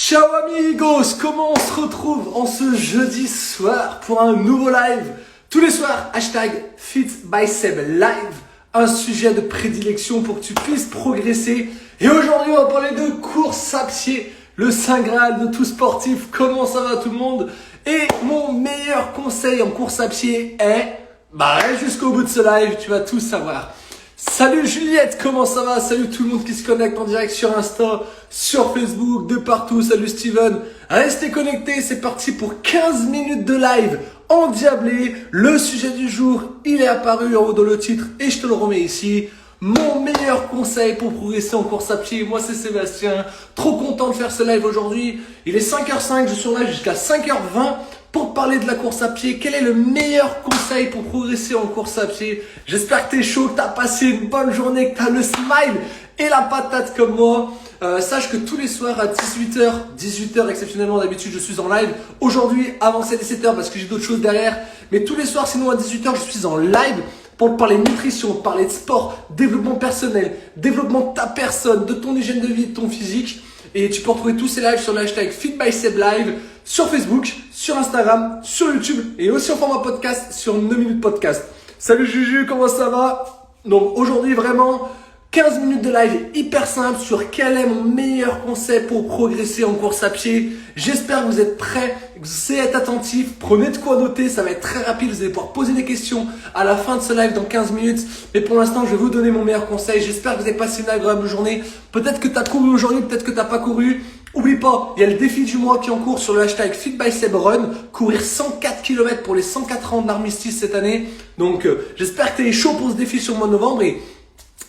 Ciao amigos, comment on se retrouve en ce jeudi soir pour un nouveau live? Tous les soirs, hashtag FitBySebLive, un sujet de prédilection pour que tu puisses progresser. Et aujourd'hui, on va parler de course à pied, le saint graal de tout sportif. Comment ça va tout le monde? Et mon meilleur conseil en course à pied est, reste jusqu'au bout de ce live, tu vas tout savoir. Salut Juliette, comment ça va? Salut tout le monde qui se connecte en direct sur Insta, sur Facebook, de partout. Salut Steven. Restez connectés, c'est parti pour 15 minutes de live endiablé. Le sujet du jour, il est apparu en haut dans le titre et je te le remets ici. Mon meilleur conseil pour progresser en course à pied. Moi, c'est Sébastien. Trop content de faire ce live aujourd'hui. Il est 5h05, je suis en live jusqu'à 5h20. Pour te parler de la course à pied, quel est le meilleur conseil pour progresser en course à pied? J'espère que tu es chaud, que tu as passé une bonne journée, que tu as le smile et la patate comme moi. Sache que tous les soirs à 18h exceptionnellement d'habitude je suis en live. Aujourd'hui avancé à 17h parce que j'ai d'autres choses derrière. Mais tous les soirs sinon à 18h je suis en live pour te parler de nutrition, parler de sport, développement personnel, développement de ta personne, de ton hygiène de vie, de ton physique. Et tu peux retrouver tous ces lives sur le hashtag FitBySebLive, sur Facebook, sur Instagram, sur YouTube et aussi en format podcast sur 9 minutes podcast. Salut Juju, comment ça va? Donc aujourd'hui vraiment 15 minutes de live hyper simple sur quel est mon meilleur conseil pour progresser en course à pied. J'espère que vous êtes prêts, que vous allez être attentifs. Prenez de quoi noter, ça va être très rapide. Vous allez pouvoir poser des questions à la fin de ce live dans 15 minutes. Mais pour l'instant, je vais vous donner mon meilleur conseil. J'espère que vous avez passé une agréable journée. Peut-être que tu as couru aujourd'hui, peut-être que tu n'as pas couru. Oublie pas, il y a le défi du mois qui est en cours sur le hashtag FitBySebRun. Courir 104 km pour les 104 ans d'armistice cette année. Donc, j'espère que tu es chaud pour ce défi sur le mois de novembre. Et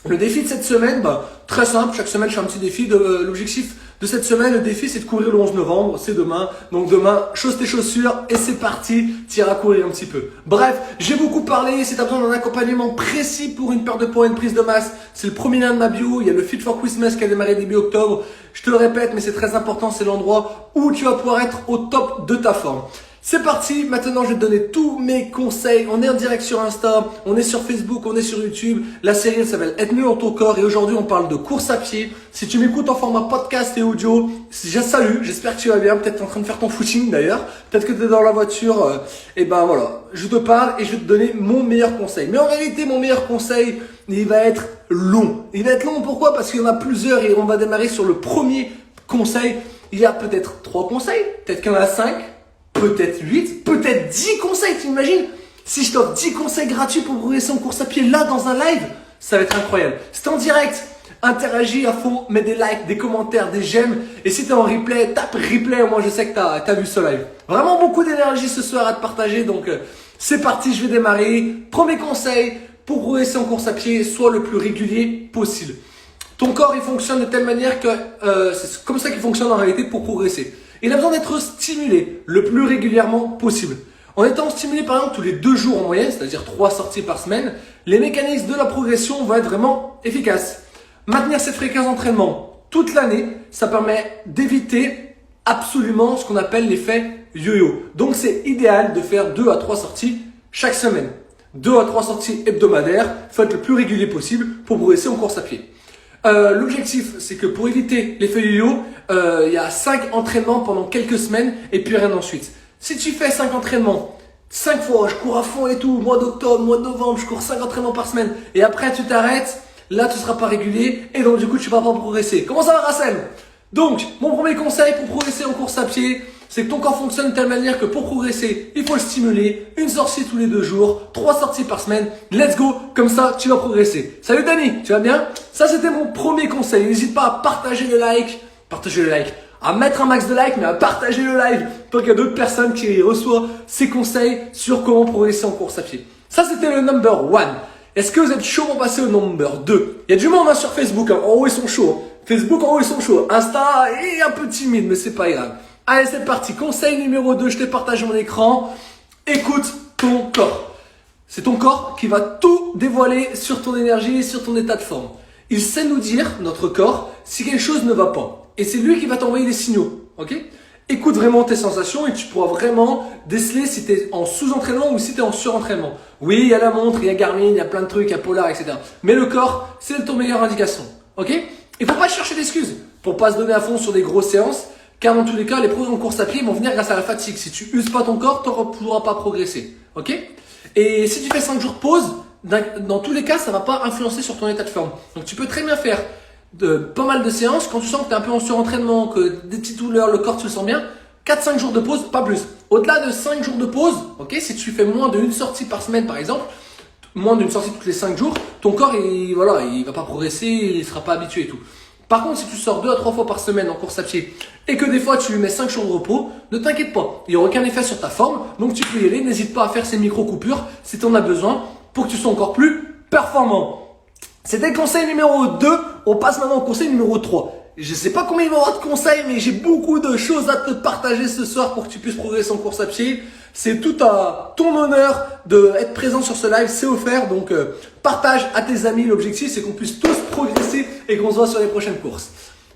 le défi de cette semaine, très simple, chaque semaine je fais un petit défi. L'objectif de cette semaine, le défi c'est de courir le 11 novembre, c'est demain. Donc demain, chausse tes chaussures et c'est parti, tu iras courir un petit peu. Bref, j'ai beaucoup parlé, si tu as besoin d'un accompagnement précis pour une perte de poids et une prise de masse, c'est le premier lien de ma bio, il y a le Fit for Christmas qui a démarré début octobre. Je te le répète, mais c'est très important, c'est l'endroit où tu vas pouvoir être au top de ta forme. C'est parti, maintenant je vais te donner tous mes conseils. On est en direct sur Insta, on est sur Facebook, on est sur YouTube. La série elle s'appelle Être mieux dans ton corps et aujourd'hui on parle de course à pied. Si tu m'écoutes en format podcast et audio, salut, j'espère que tu vas bien. Peut-être en train de faire ton footing d'ailleurs, peut-être que tu es dans la voiture. Et voilà, je te parle et je vais te donner mon meilleur conseil. Mais en réalité mon meilleur conseil, il va être long. Il va être long pourquoi? Parce qu'il y en a plusieurs et on va démarrer sur le premier conseil. Il y a peut-être 3 conseils, peut-être qu'il y en a 5. Peut-être 8, peut-être 10 conseils, tu imagines? Si je t'offre 10 conseils gratuits pour progresser en course à pied là dans un live, ça va être incroyable. Si t'es en direct, interagis à fond, mets des likes, des commentaires, des j'aime. Et si t'es en replay, tape replay, au moins je sais que t'as vu ce live. Vraiment beaucoup d'énergie ce soir à te partager, donc c'est parti, je vais démarrer. Premier conseil, pour progresser en course à pied, sois le plus régulier possible. Ton corps il fonctionne de telle manière que c'est comme ça qu'il fonctionne en réalité pour progresser. Il a besoin d'être stimulé le plus régulièrement possible. En étant stimulé par exemple tous les 2 jours en moyenne, c'est-à-dire 3 sorties par semaine, les mécanismes de la progression vont être vraiment efficaces. Maintenir cette fréquence d'entraînement toute l'année, ça permet d'éviter absolument ce qu'on appelle l'effet yo-yo. Donc c'est idéal de faire 2 à 3 sorties chaque semaine. 2 à 3 sorties hebdomadaires, il faut être le plus régulier possible pour progresser en course à pied. L'objectif, c'est que pour éviter l'effet yo-yo, il y a 5 entraînements pendant quelques semaines et puis rien ensuite. Si tu fais 5 entraînements, 5 fois, je cours à fond et tout, mois d'octobre, mois de novembre, je cours 5 entraînements par semaine et après tu t'arrêtes, là tu ne seras pas régulier et donc du coup tu ne vas pas progresser. Comment ça va Racel? Donc, mon premier conseil pour progresser en course à pied, c'est que ton corps fonctionne de telle manière que pour progresser, il faut le stimuler. Une sortie tous les 2 jours, 3 sorties par semaine. Let's go, comme ça tu vas progresser. Salut Dani, tu vas bien? Ça c'était mon premier conseil. N'hésite pas à partager le like, à mettre un max de like, mais à partager le live pour qu'il y a d'autres personnes qui reçoivent ces conseils sur comment progresser en course à pied. Ça c'était le number 1. Est-ce que vous êtes chaud pour passer au number 2? Il y a du monde sur Facebook, en haut ils sont chauds. Facebook en haut ils sont chauds. Insta est un peu timide, mais c'est pas grave. Allez, c'est parti. Conseil numéro 2, je t'ai partagé mon écran. Écoute ton corps. C'est ton corps qui va tout dévoiler sur ton énergie et sur ton état de forme. Il sait nous dire, notre corps, si quelque chose ne va pas. Et c'est lui qui va t'envoyer des signaux. Ok? Écoute vraiment tes sensations et tu pourras vraiment déceler si tu es en sous-entraînement ou si tu es en surentraînement. Oui, il y a la montre, il y a Garmin, il y a plein de trucs, il y a Polar, etc. Mais le corps, c'est ton meilleure indication. Ok? Il ne faut pas chercher d'excuses pour pas se donner à fond sur des grosses séances. Car dans tous les cas, les progrès en course à pied vont venir grâce à la fatigue. Si tu uses pas ton corps, tu ne pourras pas progresser. Ok? Et si tu fais 5 jours de pause, dans tous les cas, ça va pas influencer sur ton état de forme. Donc tu peux très bien faire pas mal de séances quand tu sens que tu es un peu en surentraînement, que des petites douleurs, le corps tu le sens bien. 4-5 jours de pause, pas plus. Au-delà de 5 jours de pause, ok, si tu fais moins d'une sortie par semaine par exemple, moins d'une sortie toutes les 5 jours, ton corps il va pas progresser, il sera pas habitué et tout. Par contre, si tu sors 2 à 3 fois par semaine en course à pied et que des fois tu lui mets 5 jours de repos, ne t'inquiète pas, il n'y aura aucun effet sur ta forme, donc tu peux y aller, n'hésite pas à faire ces micro-coupures si tu en as besoin pour que tu sois encore plus performant. C'était le conseil numéro 2, on passe maintenant au conseil numéro 3. Je sais pas combien il va y avoir de conseils, mais j'ai beaucoup de choses à te partager ce soir pour que tu puisses progresser en course à pied. C'est tout à ton honneur d'être présent sur ce live, c'est offert. Donc partage à tes amis, l'objectif c'est qu'on puisse tous progresser et qu'on se voit sur les prochaines courses.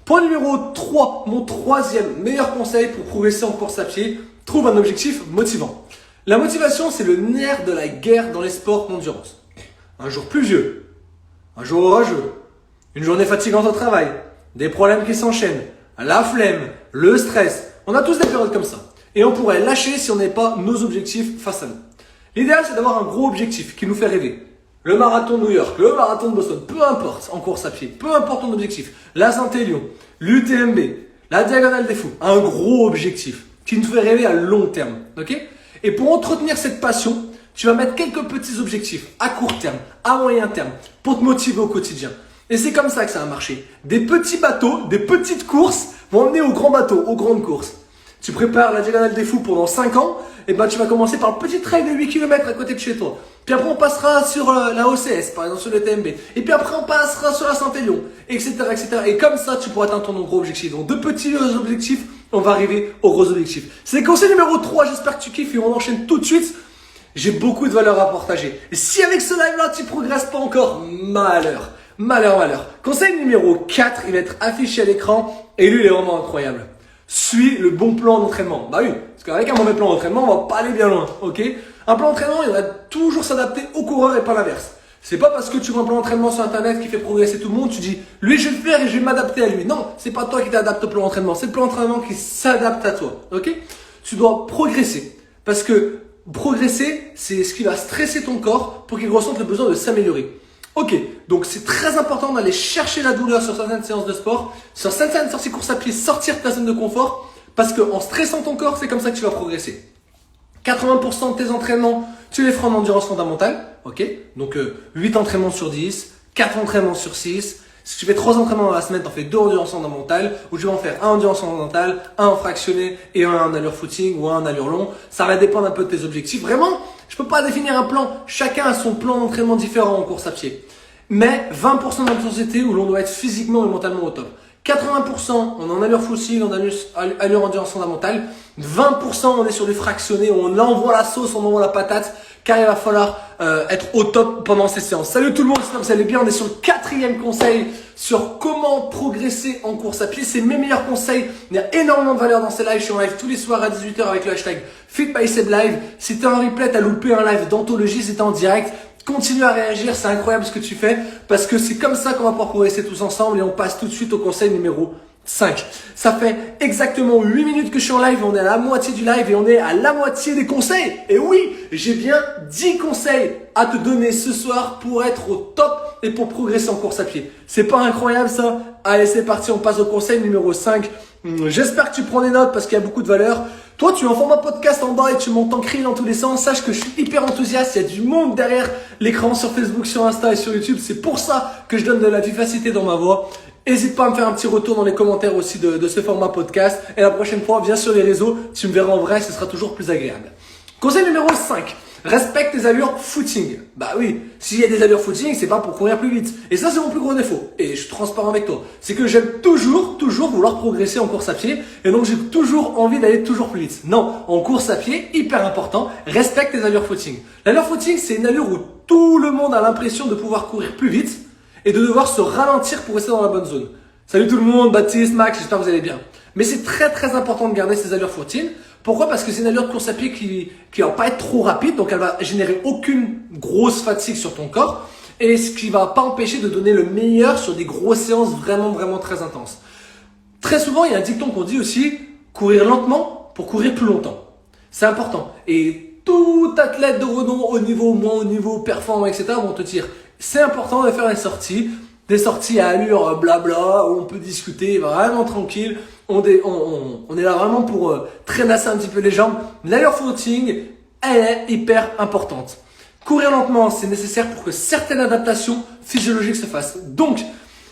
Point numéro 3, mon troisième meilleur conseil pour progresser en course à pied, trouve un objectif motivant. La motivation c'est le nerf de la guerre dans les sports d'endurance. Un jour pluvieux, un jour orageux, une journée fatigante au travail, des problèmes qui s'enchaînent, la flemme, le stress. On a tous des périodes comme ça. Et on pourrait lâcher si on n'avait pas nos objectifs face à nous. L'idéal, c'est d'avoir un gros objectif qui nous fait rêver. Le marathon de New York, le marathon de Boston, peu importe en course à pied, peu importe ton objectif. La Saint-Élion, l'UTMB, la Diagonale des Fous. Un gros objectif qui nous fait rêver à long terme. Ok ? Et pour entretenir cette passion, tu vas mettre quelques petits objectifs à court terme, à moyen terme, pour te motiver au quotidien. Et c'est comme ça que ça va marcher. Des petits bateaux, des petites courses vont emmener aux grands bateaux, aux grandes courses. Tu prépares la Diagonale des Fous pendant 5 ans, et ben tu vas commencer par le petit trail de 8 km à côté de chez toi. Puis après on passera sur la OCS, par exemple sur le TMB. Et puis après on passera sur la Saint-Élion, etc., etc. Et comme ça tu pourras atteindre ton gros objectif. Donc de petits objectifs, on va arriver aux gros objectifs. C'est le conseil numéro 3, j'espère que tu kiffes et on enchaîne tout de suite. J'ai beaucoup de valeur à partager. Et si avec ce live là tu progresses pas encore, malheur. Malheur, malheur. Conseil numéro 4, il va être affiché à l'écran et lui il est vraiment incroyable. Suis le bon plan d'entraînement. Bah oui, parce qu'avec un mauvais plan d'entraînement, on va pas aller bien loin, ok? Un plan d'entraînement, il va toujours s'adapter au coureur et pas l'inverse. C'est pas parce que tu vois un plan d'entraînement sur internet qui fait progresser tout le monde, tu dis lui je vais le faire et je vais m'adapter à lui. Non, c'est pas toi qui t'adaptes au plan d'entraînement, c'est le plan d'entraînement qui s'adapte à toi, ok? Tu dois progresser parce que progresser, c'est ce qui va stresser ton corps pour qu'il ressente le besoin de s'améliorer. Ok, donc c'est très important d'aller chercher la douleur sur certaines séances de sport, sur certaines sorties course à pied, sortir de ta zone de confort, parce qu'en stressant ton corps, c'est comme ça que tu vas progresser. 80% de tes entraînements, tu les feras en endurance fondamentale, ok? Donc 8 entraînements sur 10, 4 entraînements sur 6. Si tu fais 3 entraînements dans la semaine, tu en fais 2 endurance fondamentale, ou tu vas en faire un endurance fondamentale, un en fractionné et un en allure footing ou un en allure long. Ça va dépendre un peu de tes objectifs. Vraiment, je peux pas définir un plan. Chacun a son plan d'entraînement différent en course à pied. Mais 20% dans une société où l'on doit être physiquement et mentalement au top. 80% on est en allure footing, en allure endurance fondamentale. 20% on est sur du fractionné, on envoie la sauce, on envoie la patate, car il va falloir être au top pendant ces séances. Salut tout le monde, j'espère que vous allez bien. On est sur le 4e conseil sur comment progresser en course à pied. C'est mes meilleurs conseils. Il y a énormément de valeur dans ces lives. Je suis en live tous les soirs à 18h avec le hashtag FitBicepLive. Si t'es en replay, t'as loupé un live d'anthologie, c'était en direct. Continue à réagir, c'est incroyable ce que tu fais parce que c'est comme ça qu'on va pouvoir progresser tous ensemble et on passe tout de suite au conseil numéro 5. Ça fait exactement 8 minutes que je suis en live, on est à la moitié du live et on est à la moitié des conseils. Et oui, j'ai bien 10 conseils à te donner ce soir pour être au top et pour progresser en course à pied. C'est pas incroyable ça? Allez, c'est parti, on passe au conseil numéro 5. J'espère que tu prends des notes parce qu'il y a beaucoup de valeur. Toi, tu es en format podcast en bas et tu montes en cri dans tous les sens. Sache que je suis hyper enthousiaste. Il y a du monde derrière l'écran sur Facebook, sur Insta et sur YouTube. C'est pour ça que je donne de la vivacité dans ma voix. N'hésite pas à me faire un petit retour dans les commentaires aussi de ce format podcast. Et la prochaine fois, viens sur les réseaux. Tu me verras en vrai, ce sera toujours plus agréable. Conseil numéro 5. Respecte tes allures footing. Bah oui, s'il y a des allures footing, c'est pas pour courir plus vite. Et ça, c'est mon plus gros défaut. Et je suis transparent avec toi. C'est que j'aime toujours vouloir progresser en course à pied. Et donc, j'ai toujours envie d'aller toujours plus vite. Non, en course à pied, hyper important, respecte tes allures footing. L'allure footing, c'est une allure où tout le monde a l'impression de pouvoir courir plus vite et de devoir se ralentir pour rester dans la bonne zone. Salut tout le monde, Baptiste, Max, j'espère que vous allez bien. Mais c'est très important de garder ces allures footing. Pourquoi? Parce que c'est une allure de course à pied qui va pas être trop rapide, donc elle va générer aucune grosse fatigue sur ton corps, et ce qui va pas empêcher de donner le meilleur sur des grosses séances vraiment très intenses. Très souvent, il y a un dicton qu'on dit aussi, courir lentement pour courir plus longtemps. C'est important. Et tout athlète de renom au niveau, moins au niveau, performant, etc. vont te dire, c'est important de faire des sorties à allure blabla, où on peut discuter vraiment tranquille. On est là vraiment pour traînasser un petit peu les jambes. L'allure footing, elle est hyper importante. Courir lentement, c'est nécessaire pour que certaines adaptations physiologiques se fassent. Donc,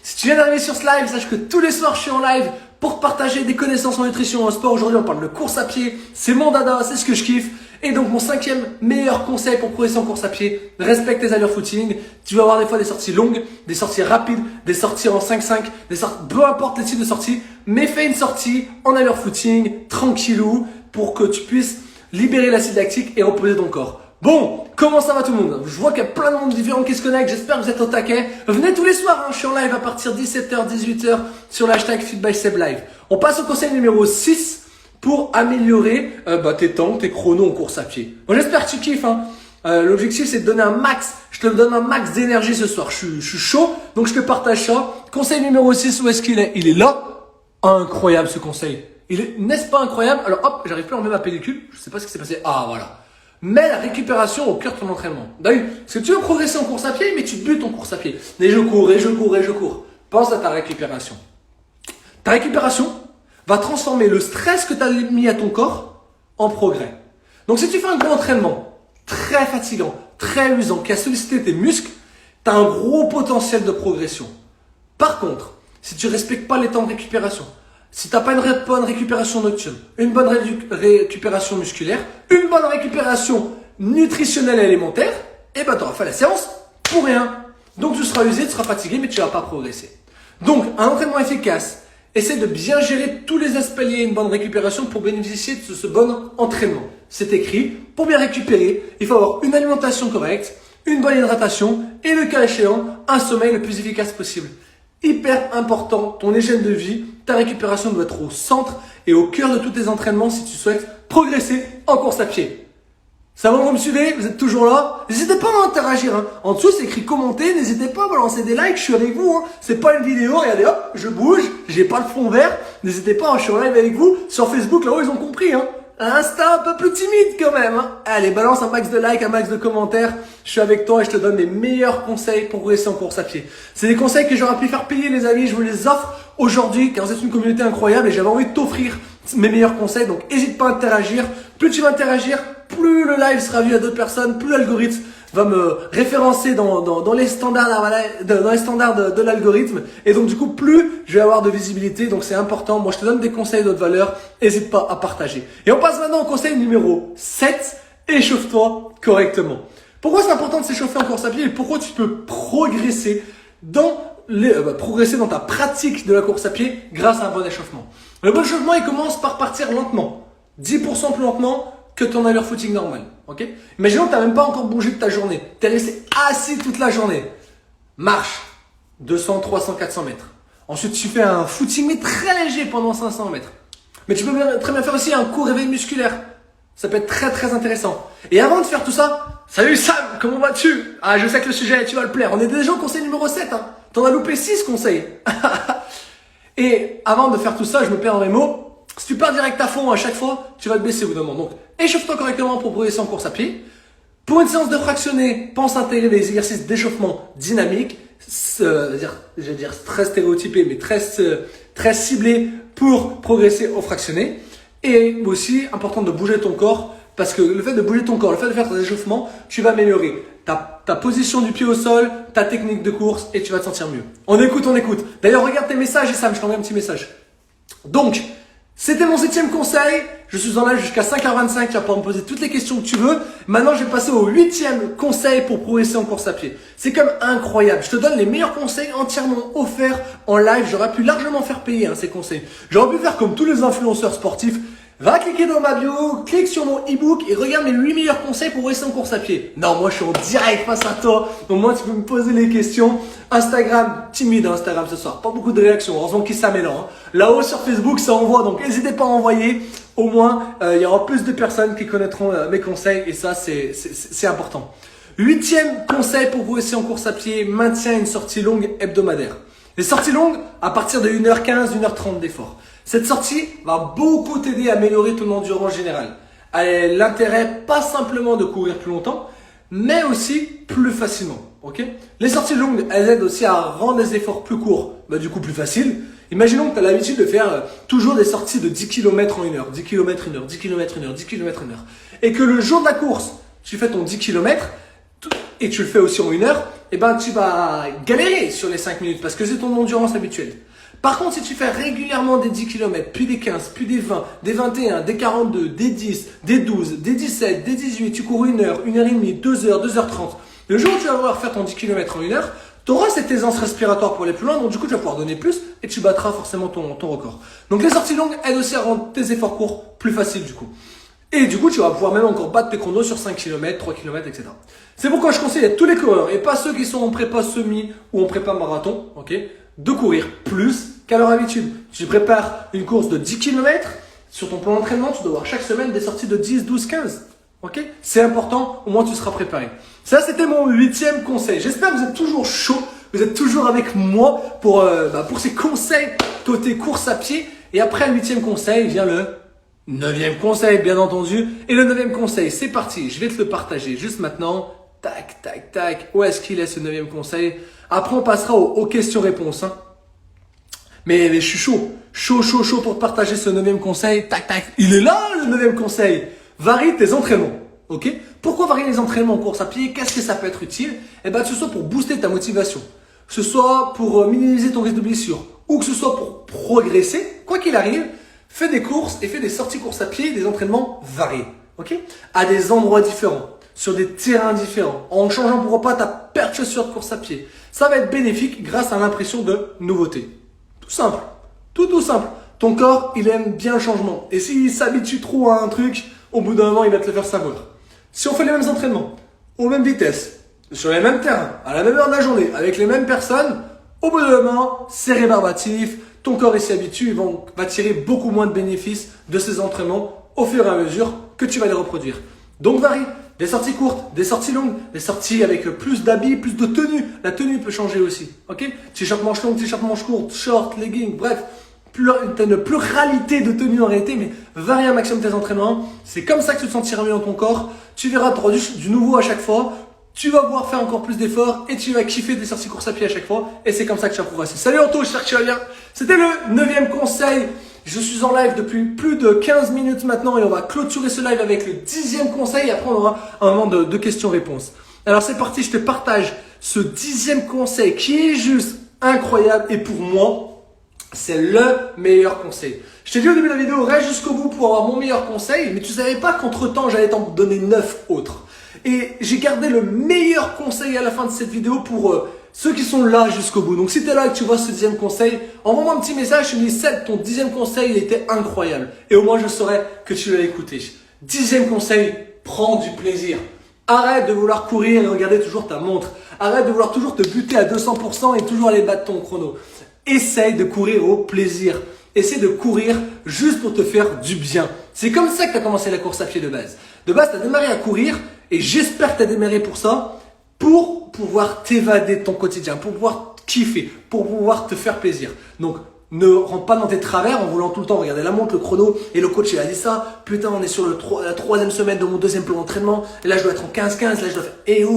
si tu viens d'arriver sur ce live, sache que tous les soirs, je suis en live pour partager des connaissances en nutrition, en sport. Aujourd'hui, on parle de course à pied. C'est mon dada, c'est ce que je kiffe. Et donc, mon 5e meilleur conseil pour progresser en course à pied, respecte tes allures footing. Tu vas avoir des fois des sorties longues, des sorties rapides, des sorties en 5-5, peu importe les types de sorties, mais fais une sortie en allure footing, tranquillou, pour que tu puisses libérer l'acide lactique et reposer ton corps. Bon, comment ça va tout le monde? Je vois qu'il y a plein de monde différent qui se connectent, j'espère que vous êtes au taquet. Venez tous les soirs, je suis en live à partir de 17h, 18h sur l'hashtag FitBySebLive. On passe au conseil numéro 6 pour améliorer tes temps, tes chronos en course à pied. Bon, j'espère que tu kiffes. L'objectif c'est de donner un max, je te donne un max d'énergie ce soir. Je suis chaud, donc je te partage ça. Conseil numéro 6, où est-ce qu'il est? Il est là. Incroyable ce conseil. N'est-ce pas incroyable? Alors hop, j'arrive plus à enlever ma pellicule, je sais pas ce qui s'est passé. Ah voilà. Mets la récupération au cœur de ton entraînement. D'ailleurs, parce que tu veux progresser en course à pied, mais tu butes en course à pied. Et je cours, et je cours, et je cours. Pense à ta récupération. Ta récupération va transformer le stress que tu as mis à ton corps en progrès. Donc si tu fais un gros entraînement, très fatigant, très usant, qui a sollicité tes muscles, tu as un gros potentiel de progression. Par contre, si tu ne respectes pas les temps de récupération, si tu n'as pas une bonne récupération nocturne, une bonne récupération musculaire, une bonne récupération nutritionnelle et alimentaire, et ben tu auras fait la séance pour rien. Donc tu seras usé, tu seras fatigué, mais tu ne vas pas progresser. Donc un entraînement efficace, essaie de bien gérer tous les aspects liés à une bonne récupération pour bénéficier de ce bon entraînement. C'est écrit, pour bien récupérer, il faut avoir une alimentation correcte, une bonne hydratation et le cas échéant, un sommeil le plus efficace possible. Hyper important, ton hygiène de vie, ta récupération doit être au centre et au cœur de tous tes entraînements si tu souhaites progresser en course à pied. Ça va, vous me suivez? Vous êtes toujours là? N'hésitez pas à interagir. En dessous, c'est écrit commenter. N'hésitez pas à balancer des likes. Je suis avec vous. C'est pas une vidéo. Regardez, hop, je bouge. J'ai pas le fond vert. N'hésitez pas, je suis en live avec vous. Sur Facebook, là-haut, ils ont compris. Insta, un peu plus timide quand même. Allez, balance un max de likes, un max de commentaires. Je suis avec toi et je te donne les meilleurs conseils pour progresser en course à pied. C'est des conseils que j'aurais pu faire payer, les amis. Je vous les offre aujourd'hui car vous êtes une communauté incroyable et j'avais envie de t'offrir mes meilleurs conseils. Donc, n'hésite pas à interagir. Plus tu vas interagir, plus le live sera vu à d'autres personnes, plus l'algorithme va me référencer dans les standards, de l'algorithme. Et donc, du coup, plus je vais avoir de visibilité. Donc, c'est important. Moi, je te donne des conseils d'autres valeurs. N'hésite pas à partager. Et on passe maintenant au conseil numéro 7. Échauffe-toi correctement. Pourquoi c'est important de s'échauffer en course à pied et pourquoi tu peux progresser progresser dans ta pratique de la course à pied grâce à un bon échauffement. Le bon échauffement, il commence par partir lentement. 10% plus lentement que ton allure footing normale. Ok? Imaginons que tu n'as même pas encore bougé de ta journée. Tu es resté assis toute la journée. Marche 200, 300, 400 mètres. Ensuite, tu fais un footing mais très léger pendant 500 mètres. Mais tu peux très bien faire aussi un court réveil musculaire. Ça peut être très très intéressant. Et avant de faire tout ça, salut Sam, comment vas-tu? Ah, je sais que le sujet, tu vas le plaire. On est déjà au conseil numéro 7. T'en as loupé 6 conseils. Et avant de faire tout ça, je me perds dans les mots. Si tu pars direct à fond à chaque fois, tu vas te baisser au bout d'un moment. Donc, échauffe-toi correctement pour progresser en course à pied. Pour une séance de fractionné, pense intégrer des exercices d'échauffement dynamiques. Je vais dire très stéréotypés, mais très ciblés pour progresser au fractionné. Et aussi, important de bouger ton corps. Parce que le fait de bouger ton corps, le fait de faire tes échauffements, tu vas améliorer ta position du pied au sol, ta technique de course et tu vas te sentir mieux. On écoute. D'ailleurs, regarde tes messages et Sam, je t'envoie un petit message. Donc, c'était mon 7e conseil. Je suis en live jusqu'à 5h25. Tu vas pouvoir me poser toutes les questions que tu veux. Maintenant, je vais passer au 8e conseil pour progresser en course à pied. C'est comme incroyable. Je te donne les meilleurs conseils entièrement offerts en live. J'aurais pu largement faire payer ces conseils. J'aurais pu faire comme tous les influenceurs sportifs. Va cliquer dans ma bio, clique sur mon e-book et regarde mes 8 meilleurs conseils pour rester en course à pied. Non, moi je suis en direct face à toi. Donc moi tu peux me poser les questions. Instagram, timide Instagram ce soir. Pas beaucoup de réactions. Heureusement qu'il s'améliore. Là-haut sur Facebook ça envoie. Donc n'hésitez pas à envoyer. Au moins il y aura plus de personnes qui connaîtront mes conseils. Et ça c'est important. 8e conseil pour progresser en course à pied. Maintiens une sortie longue hebdomadaire. Les sorties longues à partir de 1h15, 1h30 d'effort. Cette sortie va beaucoup t'aider à améliorer ton endurance générale. L'intérêt, pas simplement de courir plus longtemps, mais aussi plus facilement. Ok? Les sorties longues, elles aident aussi à rendre les efforts plus courts, du coup plus faciles. Imaginons que tu as l'habitude de faire toujours des sorties de 10 km en 1 heure, 10 km 1 heure, 10 km 1 heure, 10 km 1 heure. Et que le jour de la course, tu fais ton 10 km et tu le fais aussi en 1 heure, tu vas galérer sur les 5 minutes parce que c'est ton endurance habituelle. Par contre, si tu fais régulièrement des 10 km, puis des 15, puis des 20, des 21, des 42, des 10, des 12, des 17, des 18, tu cours 1 heure, 1 heure et demie, 2 heures, 2h30. Le jour où tu vas pouvoir faire ton 10 km en 1 heure, tu auras cette aisance respiratoire pour aller plus loin, donc du coup tu vas pouvoir donner plus et tu battras forcément ton record. Donc les sorties longues aident aussi à rendre tes efforts courts plus faciles du coup. Et du coup tu vas pouvoir même encore battre tes chronos sur 5 km, 3 km, etc. C'est pourquoi je conseille à tous les coureurs, et pas ceux qui sont en prépa semi ou en prépa marathon, de courir plus qu'à leur habitude. Tu prépares une course de 10 km, sur ton plan d'entraînement, tu dois avoir chaque semaine des sorties de 10, 12, 15. C'est important, au moins tu seras préparé. Ça, c'était mon 8e conseil. J'espère que vous êtes toujours chaud, vous êtes toujours avec moi pour ces conseils côté course à pied. Et après le 8e conseil vient le 9e conseil, bien entendu. Et le 9e conseil, c'est parti. Je vais te le partager juste maintenant. Tac, tac, tac. Où est-ce qu'il est ce 9e conseil? Après, on passera aux questions-réponses. Mais je suis chaud. Chaud pour partager ce 9e conseil. Tac, tac. Il est là, le 9e conseil. Varie tes entraînements. Pourquoi varier les entraînements en course à pied? Qu'est-ce que ça peut être utile? Que ce soit pour booster ta motivation, que ce soit pour minimiser ton risque de blessure, ou que ce soit pour progresser, quoi qu'il arrive, fais des courses et fais des sorties course à pied, des entraînements variés. À des endroits différents, sur des terrains différents, en changeant pourquoi pas ta paire de chaussures de course à pied. Ça va être bénéfique grâce à l'impression de nouveauté. Tout simple. Tout simple. Ton corps, il aime bien le changement. Et s'il s'habitue trop à un truc, au bout d'un moment, il va te le faire savoir. Si on fait les mêmes entraînements, aux mêmes vitesses, sur les mêmes terrains, à la même heure de la journée, avec les mêmes personnes, au bout d'un moment, c'est rébarbatif, ton corps il s'y habitue, il va tirer beaucoup moins de bénéfices de ces entraînements au fur et à mesure que tu vas les reproduire. Donc varie, des sorties courtes, des sorties longues, des sorties avec plus d'habits, plus de tenue. La tenue peut changer aussi, T-shirt manche longue, t-shirt manche courte, short, legging, bref. Tu as une pluralité de tenues en réalité, mais varie un maximum tes entraînements. C'est comme ça que tu te sentiras mieux dans ton corps. Tu verras du nouveau à chaque fois. Tu vas pouvoir faire encore plus d'efforts et tu vas kiffer des sorties course à pied à chaque fois. Et c'est comme ça que tu vas progresser. Salut Anto, j'espère que tu vas bien. C'était le 9e conseil. Je suis en live depuis plus de 15 minutes maintenant et on va clôturer ce live avec le 10e conseil. Et après, on aura un moment de questions-réponses. Alors c'est parti, je te partage ce 10e conseil qui est juste incroyable et pour moi, c'est le meilleur conseil. Je t'ai dit au début de la vidéo, reste jusqu'au bout pour avoir mon meilleur conseil, mais tu savais pas qu'entre temps, j'allais t'en donner 9 autres. Et j'ai gardé le meilleur conseil à la fin de cette vidéo pour ceux qui sont là jusqu'au bout. Donc si tu es là et que tu vois ce 10e conseil, envoie-moi un petit message, tu me dis Seb, ton 10e conseil, il était incroyable. Et au moins, je saurais que tu l'as écouté. 10e conseil, prends du plaisir. Arrête de vouloir courir et regarder toujours ta montre. Arrête de vouloir toujours te buter à 200% et toujours aller battre ton chrono. Essaye de courir au plaisir. Essaye de courir juste pour te faire du bien. C'est comme ça que tu as commencé la course à pied de base. De base, tu as démarré à courir et j'espère que tu as démarré pour ça, pour pouvoir t'évader de ton quotidien, pour pouvoir kiffer, pour pouvoir te faire plaisir. Donc, ne rentre pas dans tes travers en voulant tout le temps regarder la montre, le chrono et le coach il a dit ça. Putain, on est sur la 3e semaine de mon 2e plan d'entraînement et là je dois être en 15-15, là je dois faire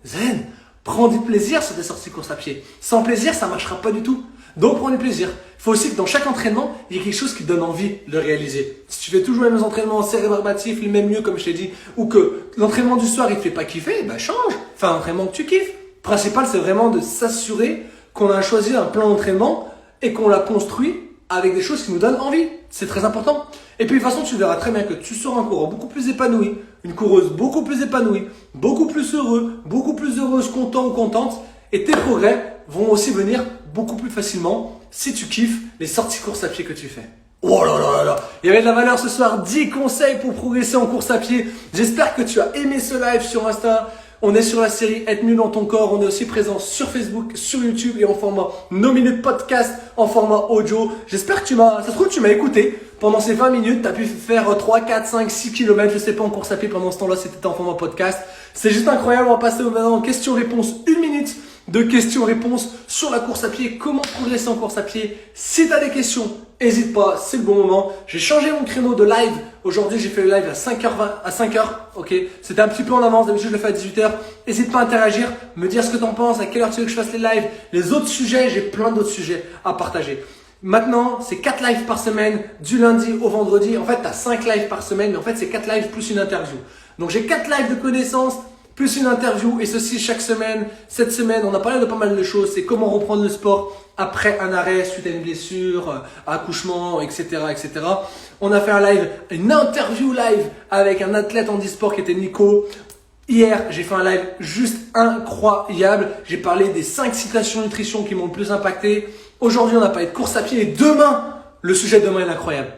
zen. Prends du plaisir sur tes sorties course à pied. Sans plaisir, ça marchera pas du tout. Donc, prends du plaisir. Il faut aussi que dans chaque entraînement, il y ait quelque chose qui te donne envie de le réaliser. Si tu fais toujours les mêmes entraînements rébarbatifs, les mêmes mieux comme je t'ai dit, ou que l'entraînement du soir, il te fait pas kiffer, change. Fais un entraînement que tu kiffes. Le principal, c'est vraiment de s'assurer qu'on a choisi un plan d'entraînement et qu'on l'a construit avec des choses qui nous donnent envie. C'est très important. Et puis de toute façon, tu verras très bien que tu seras un coureur beaucoup plus épanoui, une coureuse beaucoup plus épanouie, beaucoup plus heureux, beaucoup plus heureuse, content ou contente. Et tes progrès vont aussi venir beaucoup plus facilement si tu kiffes les sorties course à pied que tu fais. Oh là là là là, il y avait de la valeur ce soir, 10 conseils pour progresser en course à pied. J'espère que tu as aimé ce live sur Insta. On est sur la série Être mieux dans ton corps. On est aussi présent sur Facebook, sur YouTube et en format No Minute Podcast, en format audio. J'espère que ça se trouve, tu m'as écouté. Pendant ces 20 minutes, tu as pu faire 3, 4, 5, 6 km, je sais pas, en course à pied pendant ce temps-là, c'était en format podcast. C'est juste incroyable. On va passer maintenant en questions-réponses 1 minute. de questions-réponses sur la course à pied, comment progresser en course à pied. Si tu as des questions, n'hésite pas, c'est le bon moment. J'ai changé mon créneau de live. Aujourd'hui, j'ai fait le live à 5h20, à 5h, ok. C'était un petit peu en avance, d'habitude je le fais à 18h. N'hésite pas à interagir, me dire ce que tu en penses, à quelle heure tu veux que je fasse les lives. Les autres sujets, j'ai plein d'autres sujets à partager. Maintenant, c'est 4 lives par semaine, du lundi au vendredi. En fait, tu as 5 lives par semaine, mais en fait, c'est 4 lives plus une interview. Donc, j'ai 4 lives de connaissances, plus une interview, et ceci chaque semaine. Cette semaine, on a parlé de pas mal de choses. C'est comment reprendre le sport après un arrêt, suite à une blessure, accouchement, etc., etc. On a fait un live, une interview live avec un athlète en e-sport qui était Nico. Hier, j'ai fait un live juste incroyable. J'ai parlé des 5 citations nutrition qui m'ont le plus impacté. Aujourd'hui, on a parlé de course à pied et demain, le sujet de demain est incroyable.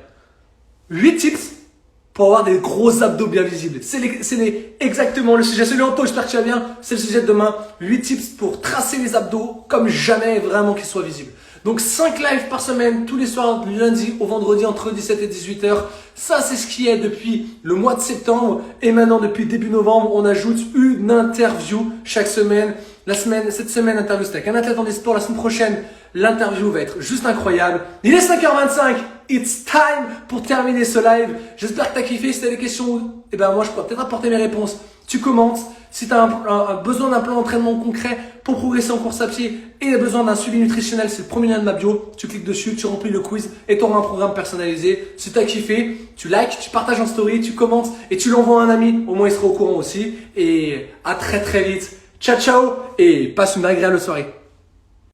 8 tips pour avoir des gros abdos bien visibles. C'est exactement le sujet. Salut Anto, j'espère que tu vas bien. C'est le sujet de demain. 8 tips pour tracer les abdos comme jamais, vraiment qu'ils soient visibles. Donc 5 lives par semaine, tous les soirs, du lundi au vendredi entre 17 et 18 heures. Ça, c'est ce qui est depuis le mois de septembre. Et maintenant, depuis début novembre, on ajoute une interview chaque semaine. Cette semaine, interview c'était avec un athlète en e-sport. La semaine prochaine, l'interview va être juste incroyable. Il est 5h25. It's time pour terminer ce live. J'espère que tu as kiffé. Si tu as des questions, moi, je pourrais peut-être apporter mes réponses. Tu commentes. Si tu as besoin d'un plan d'entraînement concret pour progresser en course à pied et besoin d'un suivi nutritionnel, c'est le premier lien de ma bio. Tu cliques dessus, tu remplis le quiz et tu auras un programme personnalisé. Si tu as kiffé, tu likes, tu partages en story, tu commentes et tu l'envoies à un ami. Au moins, il sera au courant aussi. Et à très très vite. Ciao, ciao et passe une agréable soirée.